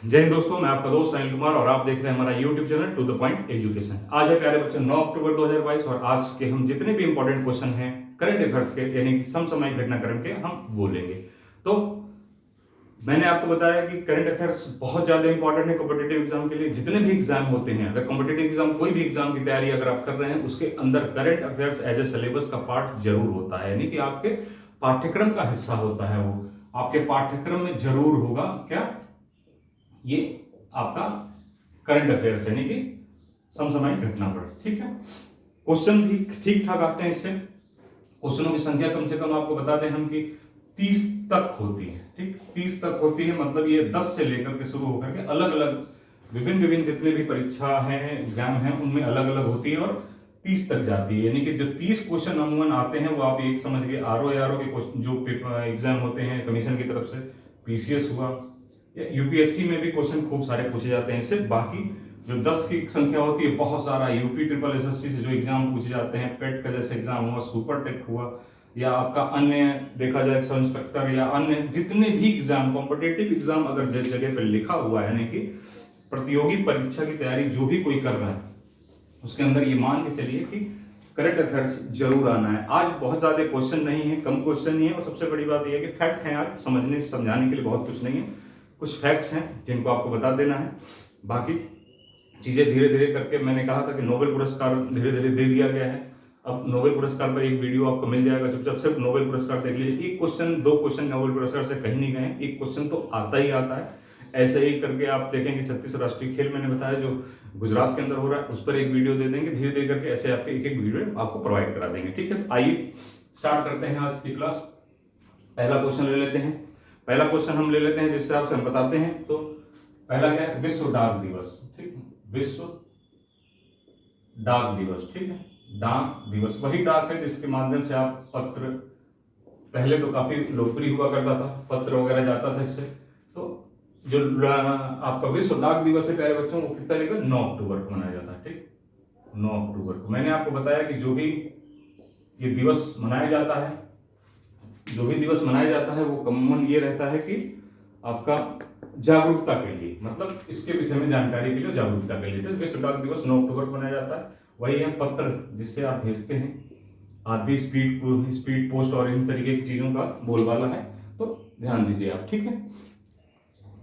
जय हिंद दोस्तों, मैं आपका दोस्त साहिल कुमार और आप देख रहे हैं हमारा YouTube channel to the point education. आज है प्यारे बच्चों 9 अक्टूबर 2022 और आज के हम जितने भी इंपॉर्टेंट क्वेश्चन हैं करंट अफेयर्स के यानी कि समसामयिक घटनाक्रम के हम वो लेंगे। तो मैंने आपको बताया कि करंट अफेयर्स बहुत ज्यादा इंपॉर्टेंट है कॉम्पिटेटिव एग्जाम के लिए। जितने भी एग्जाम होते हैं, अगर कॉम्पिटेटिव एग्जाम कोई भी एग्जाम की तैयारी अगर आप कर रहे हैं, उसके अंदर current affairs as a syllabus का पार्ट जरूर होता है, यानी कि आपके पाठ्यक्रम का हिस्सा होता है। वो आपके पाठ्यक्रम में जरूर होगा। क्या ये आपका करंट अफेयर्स यानी कि समसामयिक घटना पर, ठीक है। क्वेश्चन भी ठीक ठाक आते हैं इससे। क्वेश्चनों की संख्या कम से कम आपको बता दें हम कि 30 तक होती है, ठीक। 30 तक होती है, मतलब ये 10 से लेकर के शुरू होकर के अलग अलग विभिन्न विभिन्न जितने भी परीक्षा है एग्जाम है उनमें अलग अलग होती है और 30 तक जाती है। यानी कि जो 30 क्वेश्चन अमूमन आते हैं वो आप एक समझ गए आरओ के क्वेश्चन जो एग्जाम होते हैं कमीशन की तरफ से, पीसीएस हुआ या यूपीएससी में भी क्वेश्चन खूब सारे पूछे जाते हैं इससे। बाकी जो 10 की संख्या होती है बहुत सारा यूपी ट्रिपल एसएससी से जो एग्जाम पूछे जाते हैं, पेट का जैसे एग्जाम हुआ, सुपर टेट हुआ, या आपका अन्य देखा जाए सब इंस्पेक्टर या अन्य जितने भी एग्जाम कॉम्पिटेटिव एग्जाम अगर जिस जगह पर लिखा हुआ है यानी कि प्रतियोगी परीक्षा की तैयारी जो भी कोई कर रहा है उसके अंदर ये मान के चलिए कि करंट अफेयर्स जरूर आना है। आज बहुत ज्यादा क्वेश्चन नहीं है, कम क्वेश्चन नहीं है, और सबसे बड़ी बात यह है कि फैक्ट है। आज समझने समझाने के लिए बहुत कुछ नहीं है, कुछ फैक्ट्स हैं जिनको आपको बता देना है। बाकी चीजें धीरे धीरे करके, मैंने कहा था कि नोबेल पुरस्कार धीरे धीरे दे दिया गया है। अब नोबेल पुरस्कार पर एक वीडियो आपको मिल जाएगा, चुपचाप सिर्फ नोबेल पुरस्कार देख लीजिए। एक क्वेश्चन दो क्वेश्चन नोबेल पुरस्कार से कहीं नहीं गए, एक क्वेश्चन तो आता ही आता है। ऐसे ही करके आप देखेंगे 36 राष्ट्रीय खेल मैंने बताया जो गुजरात के अंदर हो रहा है, उस पर एक वीडियो दे देंगे। धीरे धीरे करके ऐसे आपके एक एक वीडियो आपको प्रोवाइड करा देंगे, ठीक है। आइए स्टार्ट करते हैं आज की क्लास। पहला क्वेश्चन ले लेते हैं। पहला क्वेश्चन हम ले लेते हैं जिस हिसाब से हम बताते हैं। तो पहला क्या है? विश्व डाक दिवस, ठीक है। विश्व डाक दिवस, ठीक है। डाक दिवस वही डाक है जिसके माध्यम से आप पत्र, पहले तो काफी लोकप्रिय हुआ करता था, पत्र वगैरह जाता था इससे। तो जो आपका विश्व डाक दिवस है प्यारे बच्चों, वो किस तारीख को? 9 अक्टूबर को मनाया जाता है, ठीक। 9 अक्टूबर को मैंने आपको बताया कि जो भी ये दिवस मनाया जाता है, जो भी दिवस मनाया जाता है वो कॉमन ये रहता है कि आपका जागरूकता के लिए, मतलब इसके विषय में जानकारी के लिए, जागरूकता के लिए। तो विश्व डाक दिवस 9 अक्टूबर को मनाया जाता है। वही है पत्र जिससे आप भेजते हैं, आज भी स्पीड पोस्ट और इन तरीके की चीजों का बोलबाला है, तो ध्यान दीजिए आप, ठीक है।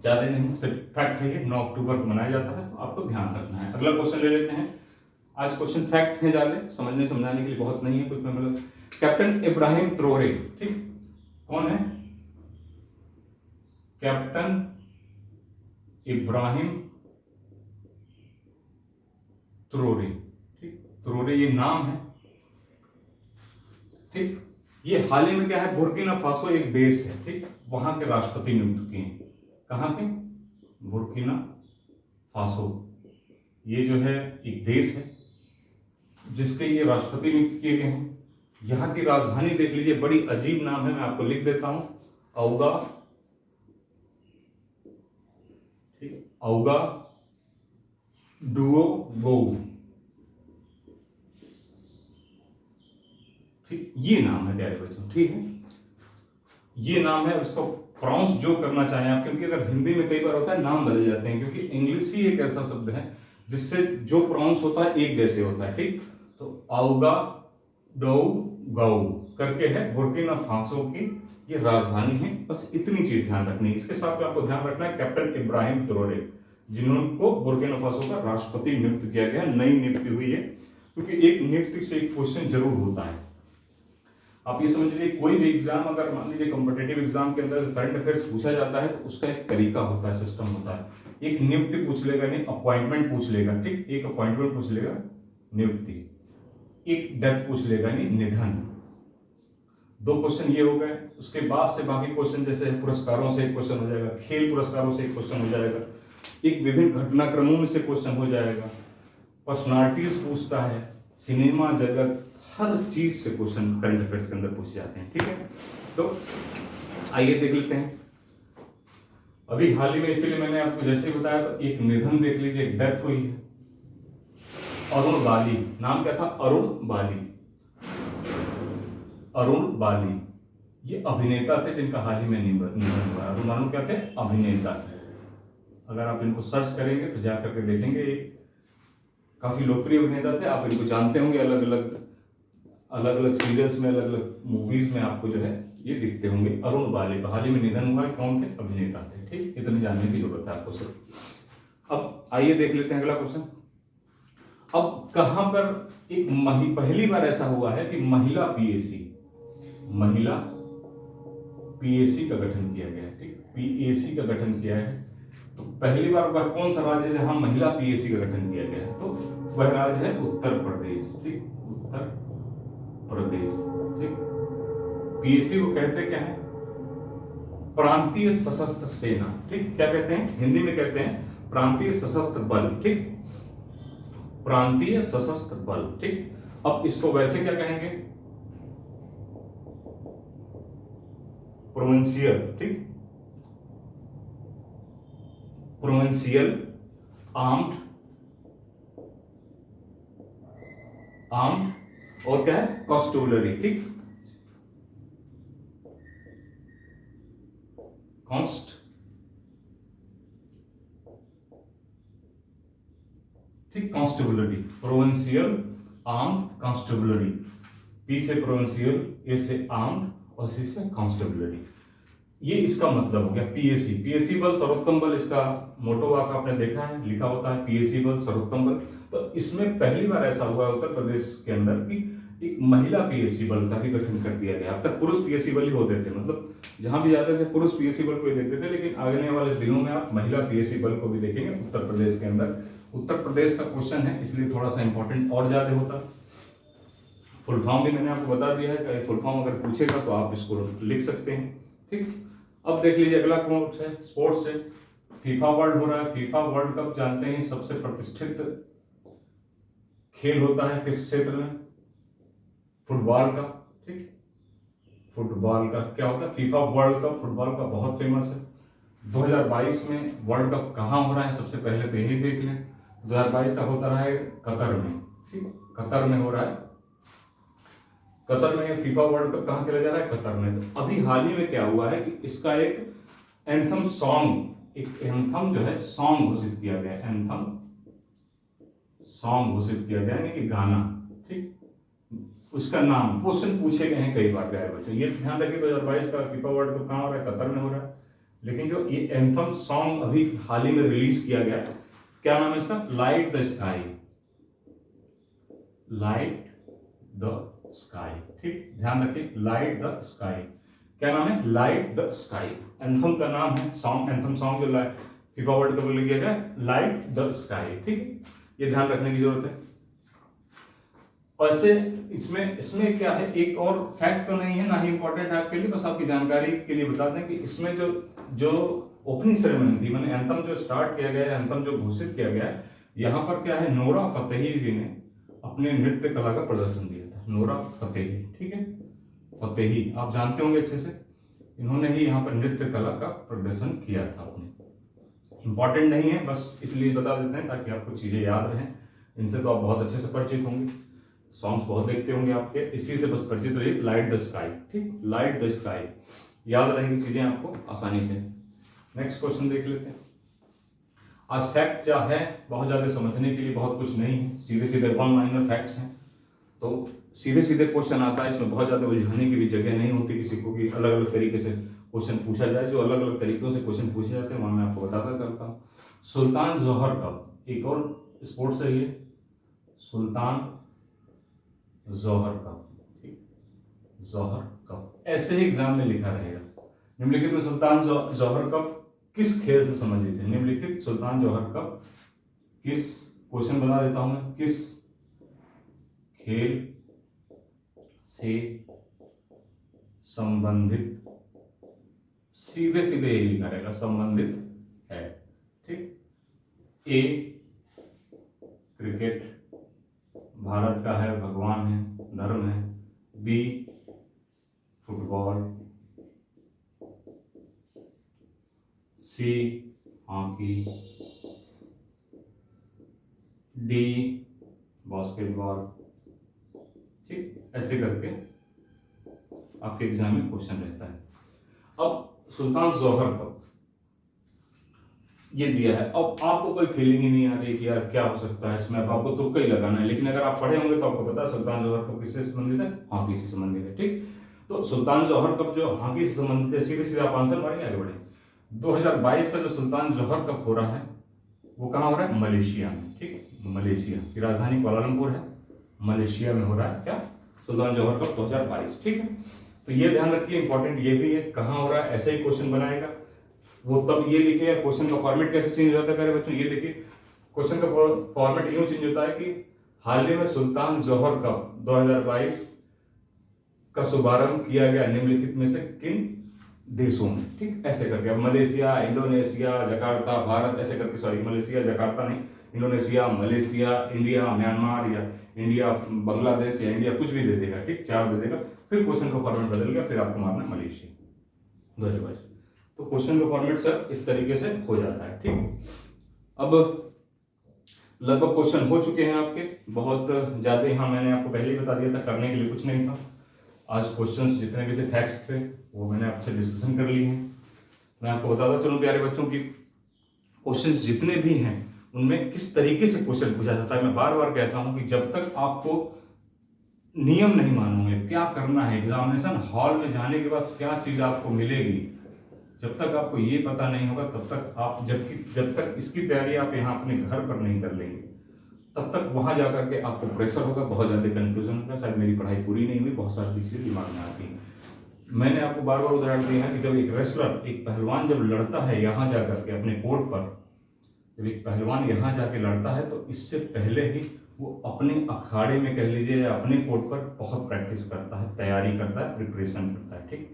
ज्यादा नहीं, सिर्फ फैक्ट है ये 9 अक्टूबर को मनाया जाता है, तो आपको ध्यान रखना है। अगला क्वेश्चन ले लेते हैं। आज क्वेश्चन फैक्ट है, ज्यादा समझने समझाने के लिए बहुत नहीं है कुछ में, मतलब कैप्टन इब्राहिम ट्रोरे, ठीक। कौन है? कैप्टन इब्राहिम ट्रोरे, ठीक। ट्रोरे ये नाम है, ठीक। ये हाल ही में क्या है, बुर्किना फासो एक देश है, ठीक, वहां के राष्ट्रपति नियुक्त किए हैं। कहां के? बुर्किना फासो, ये जो है एक देश है जिसके ये राष्ट्रपति नियुक्त किए गए हैं। यहां की राजधानी देख लीजिए, बड़ी अजीब नाम है, मैं आपको लिख देता हूं, औगा, ठीक, औगा डुओगो, ठीक, ये नाम है प्यारे बच्चों, ठीक है। ये नाम है, उसको प्रोनाउंस जो करना चाहें आप, क्योंकि अगर हिंदी में कई बार होता है नाम बदल जाते हैं, क्योंकि इंग्लिश ही एक ऐसा शब्द है जिससे जो प्रोनाउंस होता है एक जैसे होता है, ठीक। तो औगा डो गौ करके है, बुर्किना फासो की ये राजधानी है। बस इतनी चीज ध्यान रखनी है। इसके साथ में आपको ध्यान रखना है कैप्टन इब्राहिम ट्रोरे, जिन्होंने बुर्किना फासो का राष्ट्रपति नियुक्त किया गया, नई नियुक्ति हुई है, क्योंकि एक नियुक्ति से एक क्वेश्चन जरूर होता है। आप ये समझ लीजिए, कोई भी एग्जाम अगर मान लीजिए कॉम्पिटेटिव एग्जाम के अंदर करंट अफेयर्स पूछा जाता है तो उसका एक तरीका होता है, सिस्टम होता है। एक नियुक्ति पूछ लेगा, नहीं अपॉइंटमेंट पूछ लेगा, ठीक, एक अपॉइंटमेंट पूछ लेगा, नियुक्ति, एक डेथ पूछ लेगा, नहीं निधन। दो क्वेश्चन ये हो गए। उसके बाद से बाकी क्वेश्चन जैसे पुरस्कारों से एक क्वेश्चन हो जाएगा, खेल पुरस्कारों से एक क्वेश्चन हो जाएगा, एक विभिन्न घटनाक्रमों में से क्वेश्चन हो जाएगा, पर्सनालिटीज पूछता है, सिनेमा जगत, हर चीज से क्वेश्चन करंट अफेयर्स के अंदर पूछे जाते हैं, ठीक है। तो आइए देख लेते हैं। अभी हाल ही में, इसीलिए मैंने आपको जैसे ही बताया, तो एक निधन देख लीजिए, एक डेथ हुई है। अरुण बाली, नाम क्या था? अरुण बाली। अरुण बाली ये अभिनेता थे जिनका हाल ही में निधन हुआ। अरुण बाली क्या थे? अभिनेता थे। अगर आप इनको सर्च करेंगे तो जा करके देखेंगे, ये काफी लोकप्रिय अभिनेता थे, आप इनको जानते होंगे, अलग अलग सीरियल्स में, अलग अलग मूवीज में आपको जो है ये दिखते होंगे। अरुण बाली, तो हाल ही में निधन हुआ है, कौन थे? अभिनेता थे। ठीक, इतनी जानने की जरूरत है आपको सिर्फ। अब आइए देख लेते हैं अगला क्वेश्चन। अब कहां पर एक पहली बार ऐसा हुआ है कि महिला पीएसी का गठन किया गया है। ठीक, पीएसी का गठन किया है, तो पहली बार वह कौन सा राज्य है जहां महिला पीएसी का गठन किया गया है? तो वह राज्य है उत्तर प्रदेश। ठीक, उत्तर प्रदेश। ठीक, पीएसी को कहते क्या है? प्रांतीय सशस्त्र सेना। ठीक, क्या कहते हैं? हिंदी में कहते हैं प्रांतीय सशस्त्र बल। ठीक, प्रांतीय सशस्त्र बल। ठीक, अब इसको वैसे क्या कहेंगे? प्रोविंशियल। ठीक, प्रोविंशियल आर्म्ड और क्या है? कॉन्स्टेबलरी। ठीक, constabulary, provincial armed constabulary. P से प्रोविंशियल, ए से आर्म्ड और सी से कॉन्स्टेबलरी। ये इसका मतलब हो गया पीएसी। पीएसी बल सर्वोत्तम बल, इसका मोटो वाक्य आपने देखा है, लिखा होता है पीएसी बल सर्वोत्तम बल। तो इसमें पहली बार ऐसा हुआ उत्तर प्रदेश के अंदर कि एक महिला पीएसी बल का भी गठन कर दिया गया। अब तक पुरुष पीएसी बल ही होते थे, मतलब जहां भी जाते थे पुरुष पीएसी बल को ही देखते थे, लेकिन आने वाले दिनों में आप महिला पीएसी बल को भी देखेंगे उत्तर प्रदेश के अंदर। उत्तर प्रदेश का क्वेश्चन है इसलिए थोड़ा सा इंपॉर्टेंट और ज्यादा होता। फुल फॉर्म भी मैंने आपको बता दिया है, फुल फॉर्म अगर पूछेगा तो आप इसको लिख सकते हैं। ठीक, अब देख लीजिए अगला कौन है? स्पोर्ट्स है। फीफा वर्ल्ड हो रहा है। फीफा वर्ल्ड कप जानते हैं सबसे प्रतिष्ठित खेल होता है किस क्षेत्र में? फुटबॉल का। ठीक, फुटबॉल का क्या होता है? फीफा वर्ल्ड कप फुटबॉल का बहुत फेमस है। 2022 में वर्ल्ड कप कहाँ हो रहा है? सबसे पहले तो यही देख लें। 2022 का होता रहा है कतर में। ठीक, कतर में हो रहा है। कतर में फीफा वर्ल्ड कप कहाँ खेला जा रहा है? कतर में। तो अभी हाल ही में क्या हुआ है कि इसका एक एंथम जो है सॉन्ग घोषित किया गया। एंथम सॉन्ग घोषित किया गया, यानी कि गाना। ठीक, उसका नाम क्वेश्चन पूछे गए हैं कई बार गए बच्चों, ये ध्यान रखिए 2022 का फीफा वर्ल्ड कप कहाँ हो रहा है? कतर में हो रहा है। लेकिन जो ये एंथम सॉन्ग अभी हाल ही में रिलीज किया गया, क्या नाम है इसका? Light the sky. Light the sky. ठीक, ध्यान रखिए, लाइट द स्काई। क्या नाम है? Light the sky. एंथम का नाम है, सॉन्ग एंथम सॉन्ग जो फीफा वर्ल्ड कप में लिया गया, लाइट द स्काई। ठीक, ये ध्यान रखने की जरूरत है। वैसे इसमें क्या है, एक और फैक्ट तो नहीं है, ना ही इंपॉर्टेंट है आपके लिए, बस आपकी जानकारी के लिए बता दें कि इसमें जो ओपनिंग सेरेमनी थी, मैंने एंथम जो स्टार्ट किया गया है, एंथम जो घोषित किया गया है, यहाँ पर क्या है, नोरा फतेही जी ने अपने नृत्य कला का प्रदर्शन दिया था। नोरा फतेही, ठीक है, फतेही आप जानते होंगे अच्छे से, इन्होंने ही यहाँ पर नृत्य कला का प्रदर्शन किया था अपने। इंपॉर्टेंट नहीं है, बस इसलिए बता देते हैं ताकि आपको चीजें याद रहें। इनसे तो आप बहुत अच्छे से परिचित होंगे, सॉन्ग्स बहुत देखते होंगे आपके, इसी से बस परिचित रहिए। लाइट द स्काई, ठीक, लाइट द स्काई, याद रहेंगी चीजें आपको आसानी से। नेक्स्ट क्वेश्चन देख लेते हैं। आज फैक्ट क्या है, बहुत ज्यादा समझने के लिए बहुत कुछ नहीं है, सीधे सीधे वन लाइनर फैक्ट्स हैं, तो सीधे सीधे क्वेश्चन आता है, इसमें बहुत ज्यादा उलझाने की भी जगह नहीं होती किसी को कि अलग अलग तरीके से क्वेश्चन पूछा जाए। जो अलग अलग तरीकों से क्वेश्चन पूछे जाते हैं वहां मैं आपको बताता चलता हूँ। सुल्तान जौहर कप, एक और स्पोर्ट्स है ये, सुल्तान जौहर कप, ठीक, जौहर कप ऐसे ही एग्जाम में लिखा रहेगा। निम्नलिखित में सुल्तान जौहर कप किस खेल से संबंधित है? निम्नलिखित सुल्तान जौहर कप किस, क्वेश्चन बना देता हूं मैं, किस खेल से संबंधित, सीधे सीधे यही लिखा रहेगा, संबंधित है, ठीक। ए क्रिकेट, भारत का है, भगवान है, धर्म है। B football, C hockey, D basketball, ठीक, ऐसे करके आपके एग्जाम में क्वेश्चन रहता है। अब सुल्तान जौहर कप, ये दिया है। अब आपको कोई फीलिंग ही नहीं आ रही कि यार क्या हो सकता है इसमें, अब आपको तुक्का ही लगाना है। लेकिन अगर आप पढ़े होंगे तो आपको पता है सुल्तान जौहर कप किससे संबंधित है, हॉकी से संबंधित है। ठीक, तो सुल्तान जौहर कप जो हॉकी से संबंधित है, सीधे सीधे आप आंसर मारेंगे, आगे बढ़े। 2022 का जो सुल्तान जौहर कप हो रहा है वो कहाँ हो रहा है, मलेशिया में। ठीक, मलेशिया की राजधानी कुआलालंपुर है, मलेशिया में हो रहा है क्या, सुल्तान जौहर कप 2022। ठीक है, तो ये ध्यान रखिए, इंपॉर्टेंट ये भी है कहाँ हो रहा है, ऐसे ही क्वेश्चन बनाएगा वो। तब ये लिखिए, क्वेश्चन का फॉर्मेट कैसे चेंज हो जाता है प्यारे बच्चों, ये देखिए क्वेश्चन का फॉर्मेट यूं चेंज होता है कि हाल ही में सुल्तान जौहर कप 2022 का शुभारंभ किया गया निम्नलिखित में से किन देशों में। ठीक, ऐसे करके अब मलेशिया, इंडोनेशिया, जकार्ता, भारत, ऐसे करके, सॉरी मलेशिया जकार्ता नहीं, इंडोनेशिया, मलेशिया, इंडिया, म्यांमार, या इंडिया बांग्लादेश, या इंडिया कुछ भी दे देगा। ठीक, 4 दे देगा, फिर क्वेश्चन का फॉर्मेट बदल गया, फिर आपको मारना मलेशिया 2022। तो क्वेश्चन का फॉर्मेट सर इस तरीके से हो जाता है। ठीक, अब लगभग क्वेश्चन हो चुके हैं आपके, बहुत ज्यादा। यहाँ मैंने आपको पहले ही बता दिया था, करने के लिए कुछ नहीं था। आज क्वेश्चंस जितने भी थे, फैक्ट्स थे, वो मैंने आपसे डिस्कशन कर लिए हैं। मैं आपको बताता चलूं प्यारे बच्चों की क्वेश्चंस जितने भी हैं उनमें किस तरीके से क्वेश्चन पूछा जाता है। मैं बार बार कहता हूं कि जब तक आपको नियम नहीं मालूम है क्या करना है, एग्जामिनेशन हॉल में जाने के बाद क्या चीज आपको मिलेगी, जब तक आपको ये पता नहीं होगा, तब तक आप जब तक इसकी तैयारी आप यहाँ अपने घर पर नहीं कर लेंगे, तब तक वहां जाकर के आपको प्रेशर होगा, बहुत ज्यादा कंफ्यूजन होगा, शायद मेरी पढ़ाई पूरी नहीं हुई, बहुत सारी चीजें दिमाग में आती हैं। मैंने आपको बार बार उदाहरण दिया है कि जब एक रेसलर, एक पहलवान जब लड़ता है यहाँ जाकर के अपने कोर्ट पर, जब एक पहलवान यहाँ जाके लड़ता है तो इससे पहले ही वो अपने अखाड़े में कह लीजिए या अपने कोर्ट पर बहुत प्रैक्टिस करता है, तैयारी करता है, प्रिपरेशन करता है। ठीक,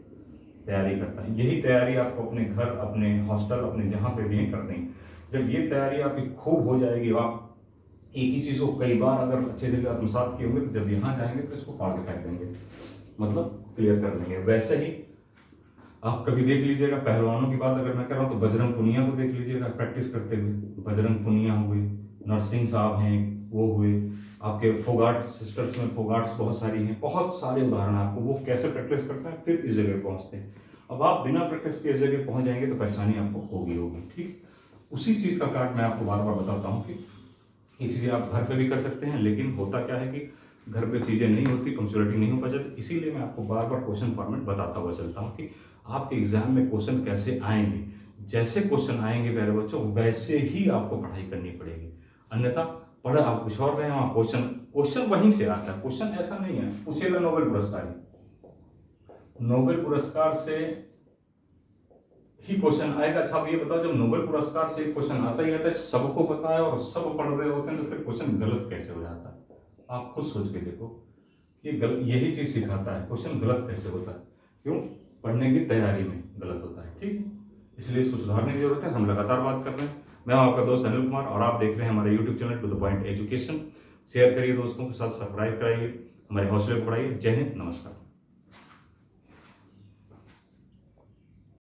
तैयारी करता है। यही तैयारी आपको अपने घर, अपने हॉस्टल, अपने जहाँ पे भी करनी है। जब ये तैयारी आपकी खूब हो जाएगी, आप एक ही चीज को कई बार अगर अच्छे से आत्मसात किए होंगे, तो जब यहाँ जाएंगे तो इसको फाड़ के फेंक देंगे, मतलब क्लियर कर देंगे। वैसे ही आप कभी देख लीजिएगा, पहलवानों की बात अगर मैं कर रहा हूँ तो बजरंग पुनिया को देख लीजिएगा प्रैक्टिस करते हुए। बजरंग पुनिया हुए, नरसिंह साहब हैं, वो हुए, आपके फोगाट सिस्टर्स में फोगाट्स बहुत सारी हैं, बहुत सारे उदाहरण आपको, वो कैसे प्रैक्टिस करते हैं फिर इस जगह पहुंचते हैं। अब आप बिना प्रैक्टिस के इस जगह पहुंच जाएंगे तो परेशानी आपको होगी। ठीक, उसी चीज का काट मैं आपको बार बार बताता हूँ कि ये चीजें आप घर पे भी कर सकते हैं, लेकिन होता क्या है कि घर पे चीजें नहीं होती, पंक्चुअलिटी नहीं हो पाती। इसीलिए मैं आपको बार बार क्वेश्चन फॉर्मेट बताता हुआ चलता हूँ कि आपके एग्जाम में क्वेश्चन कैसे आएंगे। जैसे क्वेश्चन आएंगे प्यारे बच्चों, वैसे ही आपको पढ़ाई करनी पड़ेगी, अन्यथा पढ़ आप कुछ और रहे हो, क्वेश्चन वहीं से आता है। क्वेश्चन ऐसा नहीं है पूछेगा नोबेल पुरस्कार, नोबेल पुरस्कार से ही क्वेश्चन आएगा। अच्छा अब ये बताओ, जब नोबेल पुरस्कार से क्वेश्चन आता ही आता है, सबको पता है और सब पढ़ रहे होते हैं, तो फिर क्वेश्चन गलत कैसे हो जाता है? आप खुद सोच के देखो, ये यही चीज सिखाता है, क्वेश्चन गलत कैसे होता है, क्यों? पढ़ने की तैयारी में गलत होता है। ठीक, इसलिए इसको सुधारने की जरूरत है। हम लगातार बात कर रहे हैं। मैं आपका दोस्त अनिल कुमार और आप देख रहे हैं हमारे YouTube channel to the point education. Share करिए, दोस्तों के साथ सब्सक्राइब कराइए, हमारे हौसले को बढ़ाइए। जय हिंद, नमस्कार।